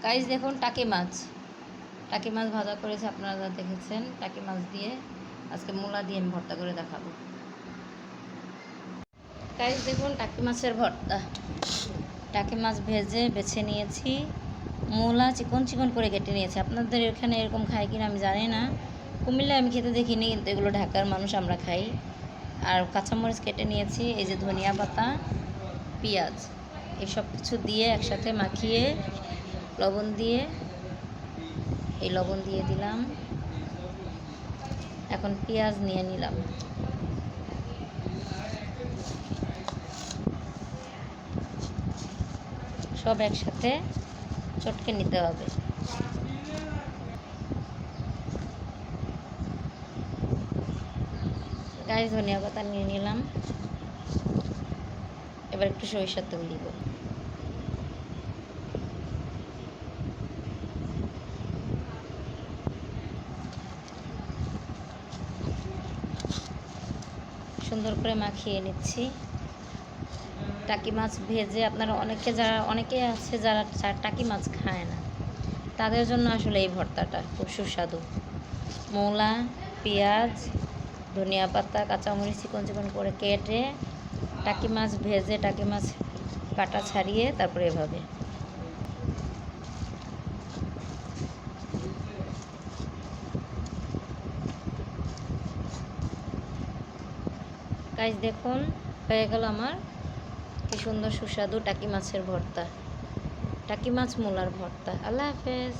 Guys দেখুন টাকি মাছ ভাজা করেছে, আপনারা যা দেখেছেন। টাকি মাছ দিয়ে আজকে মূলা দিয়ে আমি ভর্তা করে দেখাবো। গাইস দেখুন টাকি মাছের ভর্তা। টাকি মাছ ভেজে বেছে নিয়েছি, মূলা চিকন চিকন করে কেটে নিয়েছি। আপনাদের এখানে এরকম খায় কিনা আমি জানি না, কুমিল্লায় আমি খেতে দেখিনি, কিন্তু এগুলো ঢাকার মানুষ আমরা খাই। আর কাঁচামরিচ কেটে নিয়েছি, এই যে ধনিয়া পাতা, পেঁয়াজ, এসব কিছু দিয়ে একসাথে মাখিয়ে লবণ দিয়ে, এই লবণ দিয়ে দিলাম। এখন পেঁয়াজ নিয়ে নিলাম, সব একসাথে চটকে নিতে হবে। গায়ে ধনিয়া পাতা নিয়ে নিলাম। এবার একটু সরিষার তেল দিব। সুন্দর করে মাখিয়ে নিচ্ছি। টাকি মাছ ভেজে আপনারা অনেকে আছে যারা টাকি মাছ খায় না, তাদের জন্য আসলে এই ভর্তাটা খুব সুস্বাদু। মূলা, পেঁয়াজ, ধনিয়া পাতা, কাঁচামরিচ চিকন চিকন করে কেটে টাকি মাছ ভেজে, টাকি মাছ কাটা ছাড়িয়ে তারপরে এভাবে। গাইস দেখুন হয়ে গেল আমার কি সুন্দর সুস্বাদু টাকি মাছের ভর্তা, টাকি মাছ মূলার ভর্তা। আল্লাহ হাফেজ।